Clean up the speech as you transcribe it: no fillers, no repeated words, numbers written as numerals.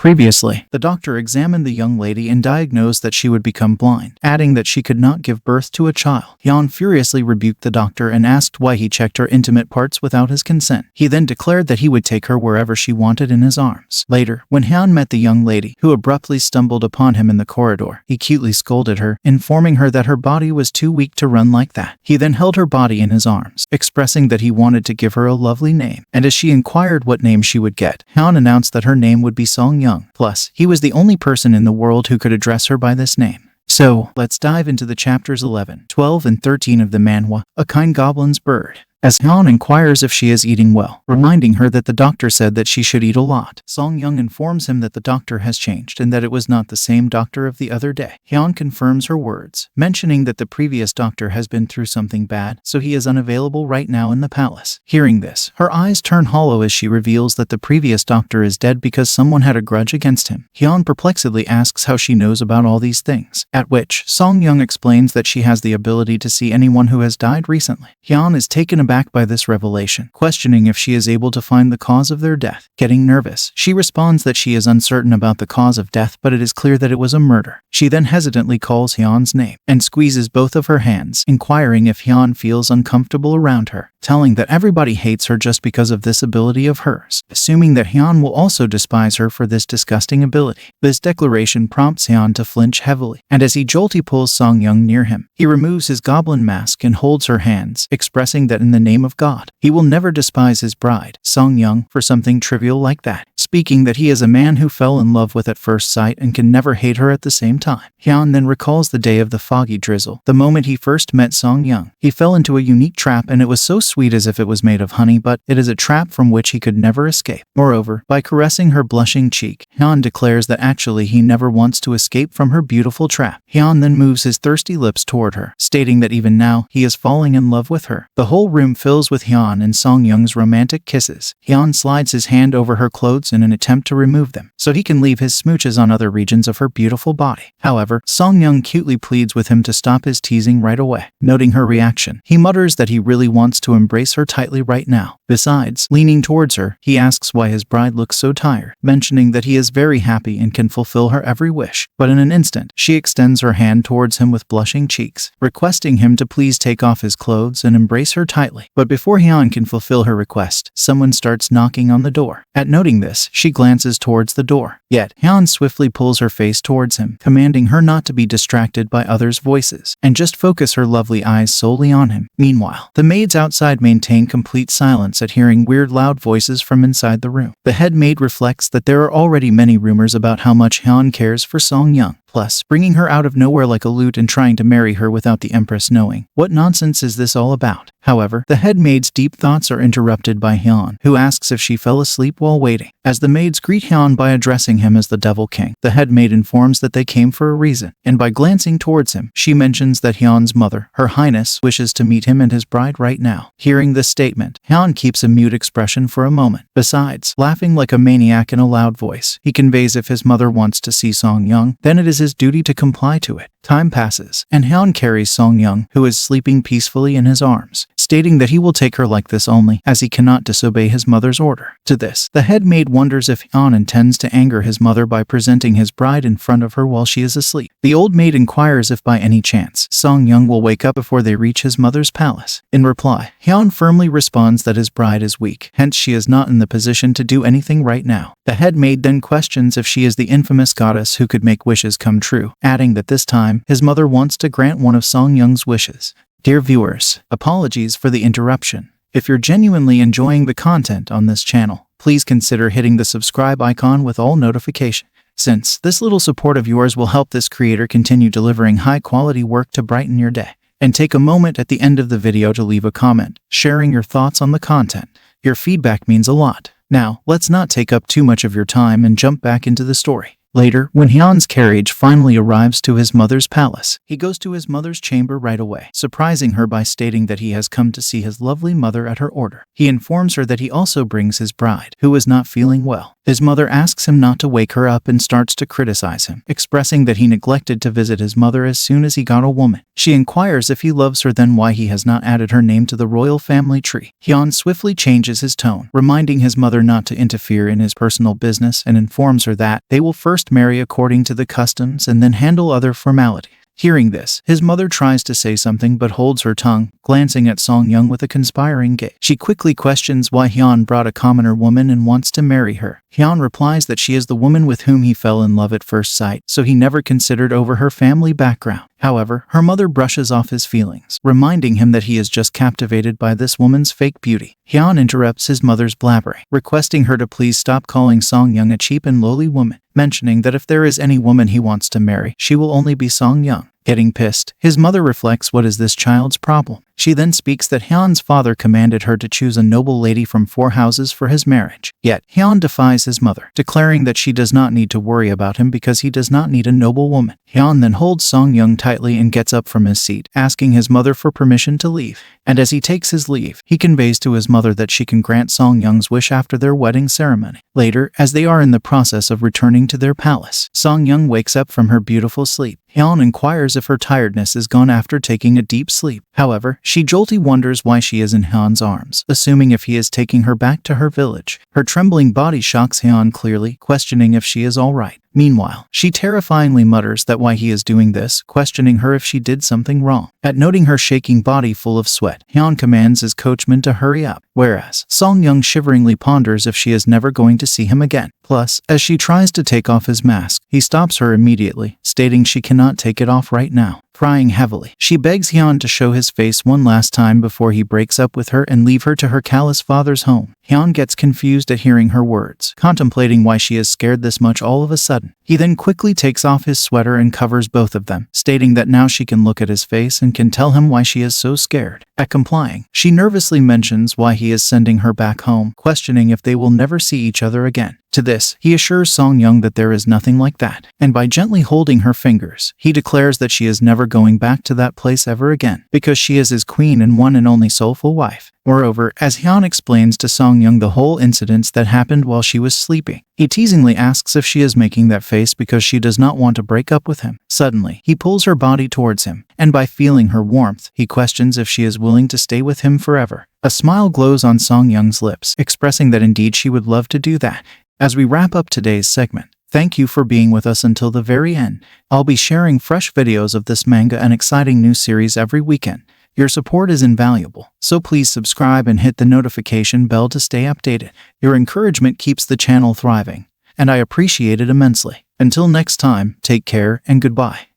Previously, the doctor examined the young lady and diagnosed that she would become blind, adding that she could not give birth to a child. Heon furiously rebuked the doctor and asked why he checked her intimate parts without his consent. He then declared that he would take her wherever she wanted in his arms. Later, when Heon met the young lady, who abruptly stumbled upon him in the corridor, he cutely scolded her, informing her that her body was too weak to run like that. He then held her body in his arms, expressing that he wanted to give her a lovely name, and as she inquired what name she would get, Heon announced that her name would be Song Young. Plus, he was the only person in the world who could address her by this name. So, let's dive into the chapters 11, 12, and 13 of the manhwa, A Kind Goblin's Bird. As Heon inquires if she is eating well, reminding her that the doctor said that she should eat a lot, Song Young informs him that the doctor has changed and that it was not the same doctor of the other day. Heon confirms her words, mentioning that the previous doctor has been through something bad, so he is unavailable right now in the palace. Hearing this, her eyes turn hollow as she reveals that the previous doctor is dead because someone had a grudge against him. Heon perplexedly asks how she knows about all these things, at which Song Young explains that she has the ability to see anyone who has died recently. Heon is taken aback by this revelation, questioning if she is able to find the cause of their death. Getting nervous, she responds that she is uncertain about the cause of death, but it is clear that it was a murder. She then hesitantly calls Heon's name and squeezes both of her hands, inquiring if Heon feels uncomfortable around her, telling that everybody hates her just because of this ability of hers, assuming that Heon will also despise her for this disgusting ability. This declaration prompts Heon to flinch heavily, and as he jolty pulls Song Young near him, he removes his goblin mask and holds her hands, expressing that in the name of God, he will never despise his bride, Song Young, for something trivial like that, speaking that he is a man who fell in love with at first sight and can never hate her at the same time. Heon then recalls the day of the foggy drizzle. The moment he first met Song Young, he fell into a unique trap, and it was so sweet as if it was made of honey, but it is a trap from which he could never escape. Moreover, by caressing her blushing cheek, Heon declares that actually he never wants to escape from her beautiful trap. Heon then moves his thirsty lips toward her, stating that even now, he is falling in love with her. The whole room fills with Heon and Song Young's romantic kisses. Heon slides his hand over her clothes in an attempt to remove them, so he can leave his smooches on other regions of her beautiful body. However, Song Young cutely pleads with him to stop his teasing right away. Noting her reaction, he mutters that he really wants to embrace her tightly right now. Besides, leaning towards her, he asks why his bride looks so tired, mentioning that he is very happy and can fulfill her every wish. But in an instant, she extends her hand towards him with blushing cheeks, requesting him to please take off his clothes and embrace her tightly. But before Heon can fulfill her request, someone starts knocking on the door. At noting this, she glances towards the door. Yet, Heon swiftly pulls her face towards him, commanding her not to be distracted by others' voices, and just focus her lovely eyes solely on him. Meanwhile, the maids outside maintain complete silence at hearing weird loud voices from inside the room. The head maid reflects that there are already many rumors about how much Heon cares for Song Young. Plus, bringing her out of nowhere like a loot and trying to marry her without the Empress knowing. What nonsense is this all about? However, the head maid's deep thoughts are interrupted by Heon, who asks if she fell asleep while waiting. As the maids greet Heon by addressing him as the Devil King, the head maid informs that they came for a reason, and by glancing towards him, she mentions that Heon's mother, Her Highness, wishes to meet him and his bride right now. Hearing this statement, Heon keeps a mute expression for a moment. Besides, laughing like a maniac in a loud voice, he conveys if his mother wants to see Song Young, then it is his duty to comply to it. Time passes, and Heon carries Song Young, who is sleeping peacefully, in his arms, stating that he will take her like this only, as he cannot disobey his mother's order. To this, the head maid wonders if Heon intends to anger his mother by presenting his bride in front of her while she is asleep. The old maid inquires if by any chance, Song Young will wake up before they reach his mother's palace. In reply, Heon firmly responds that his bride is weak, hence she is not in the position to do anything right now. The head maid then questions if she is the infamous goddess who could make wishes come true, adding that this time, his mother wants to grant one of Song Young's wishes. Dear viewers, apologies for the interruption. If you're genuinely enjoying the content on this channel, please consider hitting the subscribe icon with all notifications, since this little support of yours will help this creator continue delivering high-quality work to brighten your day. And take a moment at the end of the video to leave a comment, sharing your thoughts on the content. Your feedback means a lot. Now, let's not take up too much of your time and jump back into the story. Later, when Heon's carriage finally arrives to his mother's palace, he goes to his mother's chamber right away, surprising her by stating that he has come to see his lovely mother at her order. He informs her that he also brings his bride, who is not feeling well. His mother asks him not to wake her up and starts to criticize him, expressing that he neglected to visit his mother as soon as he got a woman. She inquires if he loves her, then why he has not added her name to the royal family tree. Heon swiftly changes his tone, reminding his mother not to interfere in his personal business and informs her that they will first marry according to the customs and then handle other formalities. Hearing this, his mother tries to say something but holds her tongue, glancing at Song Young with a conspiring gaze. She quickly questions why Heon brought a commoner woman and wants to marry her. Heon replies that she is the woman with whom he fell in love at first sight, so he never considered over her family background. However, her mother brushes off his feelings, reminding him that he is just captivated by this woman's fake beauty. Heon interrupts his mother's blabbering, requesting her to please stop calling Song Young a cheap and lowly woman, mentioning that if there is any woman he wants to marry, she will only be Song Young. Getting pissed, his mother reflects what is this child's problem. She then speaks that Heon's father commanded her to choose a noble lady from 4 houses for his marriage. Yet, Heon defies his mother, declaring that she does not need to worry about him because he does not need a noble woman. Heon then holds Song Young tightly and gets up from his seat, asking his mother for permission to leave. And as he takes his leave, he conveys to his mother that she can grant Song Young's wish after their wedding ceremony. Later, as they are in the process of returning to their palace, Song Young wakes up from her beautiful sleep. Heon inquires if her tiredness is gone after taking a deep sleep. However, she joltily wonders why she is in Heon's arms, assuming if he is taking her back to her village. Her trembling body shocks Heon clearly, questioning if she is alright. Meanwhile, she terrifyingly mutters that why he is doing this, questioning her if she did something wrong. At noting her shaking body full of sweat, Heon commands his coachman to hurry up, whereas Song Young shiveringly ponders if she is never going to see him again. Plus, as she tries to take off his mask, he stops her immediately, stating she cannot take it off right now. Crying heavily, she begs Heon to show his face one last time before he breaks up with her and leave her to her callous father's home. Heon gets confused at hearing her words, contemplating why she is scared this much all of a sudden. He then quickly takes off his sweater and covers both of them, stating that now she can look at his face and can tell him why she is so scared. At complying, she nervously mentions why he is sending her back home, questioning if they will never see each other again. To this, he assures Song Young that there is nothing like that, and by gently holding her fingers, he declares that she is never going back to that place ever again, because she is his queen and one and only soulful wife. Moreover, as Heon explains to Song Young the whole incidents that happened while she was sleeping, he teasingly asks if she is making that face because she does not want to break up with him. Suddenly, he pulls her body towards him, and by feeling her warmth, he questions if she is willing to stay with him forever. A smile glows on Song Young's lips, expressing that indeed she would love to do that. As we wrap up today's segment, thank you for being with us until the very end. I'll be sharing fresh videos of this manga and exciting new series every weekend. Your support is invaluable, so please subscribe and hit the notification bell to stay updated. Your encouragement keeps the channel thriving, and I appreciate it immensely. Until next time, take care and goodbye.